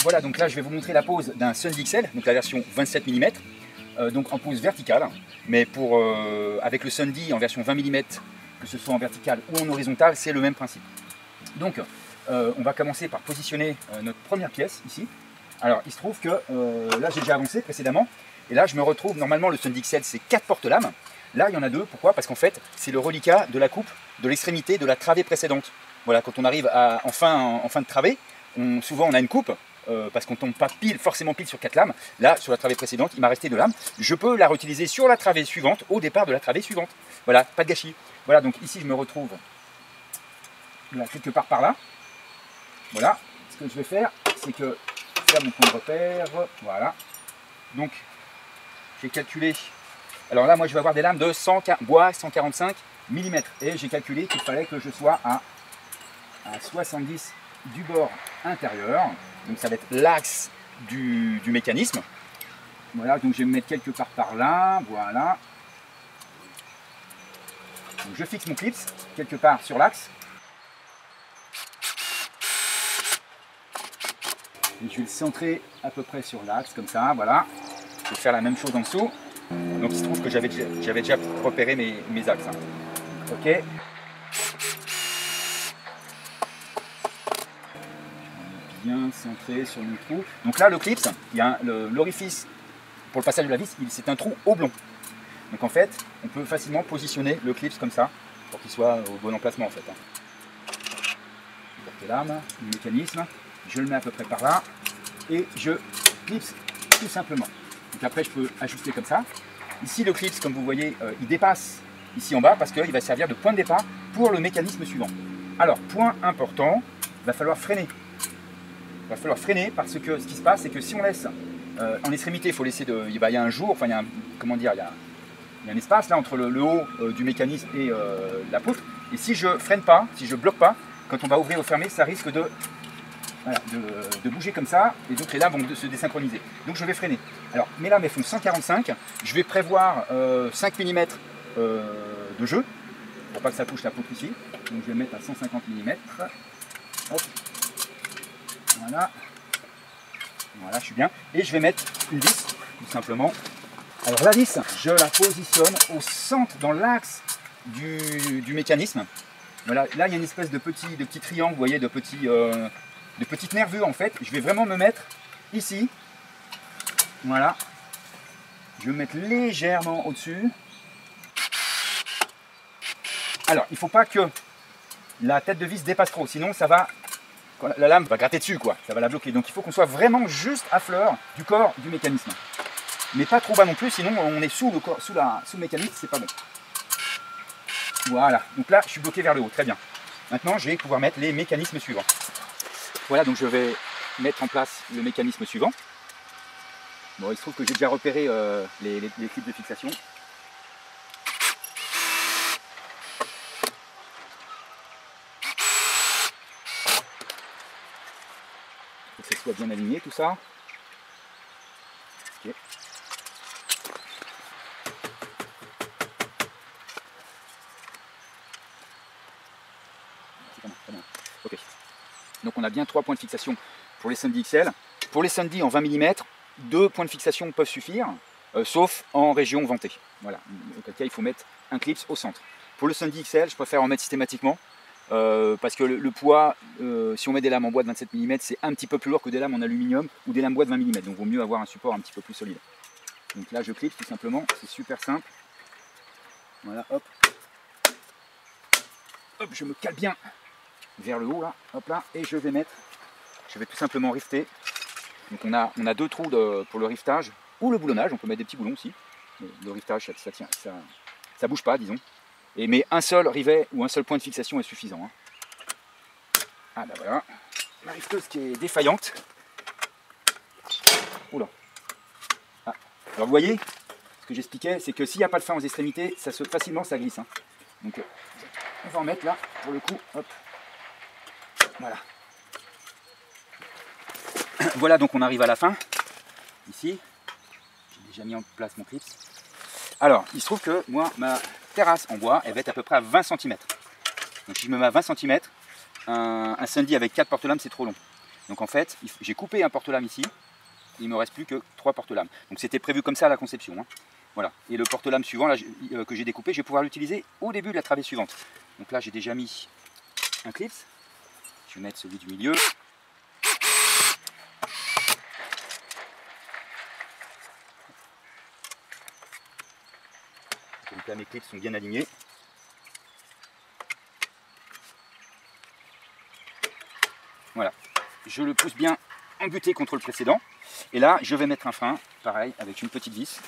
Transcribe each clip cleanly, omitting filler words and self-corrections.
Voilà, donc là je vais vous montrer la pose d'un Sundy XL, donc la version 27 mm, donc en pose verticale, mais avec le Sundy en version 20 mm, que ce soit en verticale ou en horizontale, c'est le même principe. Donc on va commencer par positionner notre première pièce ici. Alors il se trouve que là j'ai déjà avancé précédemment, et là je me retrouve, normalement le Sundy XL c'est 4 porte-lames, là il y en a 2, pourquoi? Parce qu'en fait c'est le reliquat de la coupe de l'extrémité de la travée précédente. Voilà, quand on arrive en fin de travée, souvent on a une coupe, parce qu'on ne tombe pas forcément pile sur 4 lames. Là, sur la travée précédente, il m'a resté 2 lames. Je peux la réutiliser sur la travée suivante, au départ de la travée suivante. Voilà, pas de gâchis. Voilà, donc ici je me retrouve là, quelque part par là. Voilà, ce que je vais faire, c'est que faire mon point de repère. Voilà. Donc, j'ai calculé. Alors là, moi je vais avoir des lames de bois 145 mm. Et j'ai calculé qu'il fallait que je sois à 70 du bord intérieur. Donc ça va être l'axe du mécanisme. Voilà, donc je vais me mettre quelque part par là. Voilà. Donc je fixe mon clips quelque part sur l'axe. Et je vais le centrer à peu près sur l'axe, comme ça, voilà. Je vais faire la même chose en dessous. Donc il se trouve que j'avais déjà repéré mes axes. Ok. Bien centré sur mon trou. Donc là, le clips, il y a l'orifice pour le passage de la vis, c'est un trou oblong. Donc en fait, on peut facilement positionner le clips comme ça pour qu'il soit au bon emplacement en fait. Porte-lame, le mécanisme, je le mets à peu près par là et je clipse tout simplement. Donc après, je peux ajuster comme ça. Ici, le clips, comme vous voyez, il dépasse ici en bas parce qu'il va servir de point de départ pour le mécanisme suivant. Alors, point important, il va falloir freiner. Il va falloir freiner parce que ce qui se passe, c'est que si on laisse en extrémité, il faut laisser il y a un jour, enfin il y a un espace là entre le haut du mécanisme et la poutre. Et si je freine pas, si je bloque pas, quand on va ouvrir ou fermer, ça risque de bouger comme ça, et donc les lames vont se désynchroniser. Donc je vais freiner. Alors mes lames elles font 145, je vais prévoir 5 mm de jeu, pour pas que ça touche la poutre ici. Donc je vais mettre à 150 mm. Hop. Voilà. Voilà, je suis bien. Et je vais mettre une vis, tout simplement. Alors la vis, je la positionne au centre, dans l'axe du mécanisme. Voilà, là il y a une espèce de petit triangle, vous voyez, de petites nervures en fait. Je vais vraiment me mettre ici. Voilà. Je vais me mettre légèrement au-dessus. Alors, il ne faut pas que la tête de vis dépasse trop, sinon ça va... La lame va gratter dessus, quoi. Ça va la bloquer. Donc il faut qu'on soit vraiment juste à fleur du corps du mécanisme. Mais pas trop bas non plus, sinon on est sous le mécanisme, c'est pas bon. Voilà. Donc là, je suis bloqué vers le haut. Très bien. Maintenant, je vais pouvoir mettre les mécanismes suivants. Voilà, donc je vais mettre en place le mécanisme suivant. Bon, il se trouve que j'ai déjà repéré les clips de fixation. Que ce soit bien aligné tout ça. Okay. Ok. Donc on a bien 3 points de fixation pour les Sundy XL. Pour les Sundy en 20 mm, 2 points de fixation peuvent suffire, sauf en région ventée. Voilà. Auquel cas il faut mettre un clips au centre. Pour le Sundy XL, je préfère en mettre systématiquement. Parce que le poids, si on met des lames en bois de 27 mm, c'est un petit peu plus lourd que des lames en aluminium ou des lames bois de 20 mm. Donc il vaut mieux avoir un support un petit peu plus solide. Donc là je clip tout simplement, c'est super simple. Voilà, hop. Hop, je me cale bien vers le haut là, hop là, et je vais tout simplement rifter. Donc on a 2 trous pour le riftage ou le boulonnage, on peut mettre des petits boulons aussi. Mais le riftage ça tient, ça bouge pas disons. Mais un seul rivet ou un seul point de fixation est suffisant. Ah ben voilà, la rifteuse qui est défaillante. Oula. Ah. Alors vous voyez, ce que j'expliquais, c'est que s'il n'y a pas de fin aux extrémités, facilement ça glisse. Donc on va en mettre là, pour le coup, hop. Voilà. Voilà, donc on arrive à la fin. Ici, j'ai déjà mis en place mon clips. Alors, il se trouve que moi, ma terrasse en bois, elle va être à peu près à 20 cm. Donc si je me mets à 20 cm, un Sundy avec 4 porte-lames, c'est trop long. Donc en fait, j'ai coupé un porte-lames ici, il ne me reste plus que 3 porte-lames. Donc c'était prévu comme ça à la conception. Hein. Voilà. Et le porte-lames suivant là, que j'ai découpé, je vais pouvoir l'utiliser au début de la travée suivante. Donc là j'ai déjà mis un clip. Je vais mettre celui du milieu. Donc là mes clips sont bien alignés. Voilà. Je le pousse bien embuté contre le précédent. Et là, je vais mettre un frein, pareil, avec une petite vis,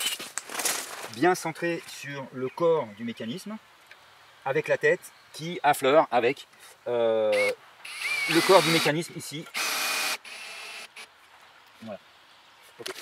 bien centré sur le corps du mécanisme, avec la tête qui affleure avec le corps du mécanisme ici. Voilà. Okay.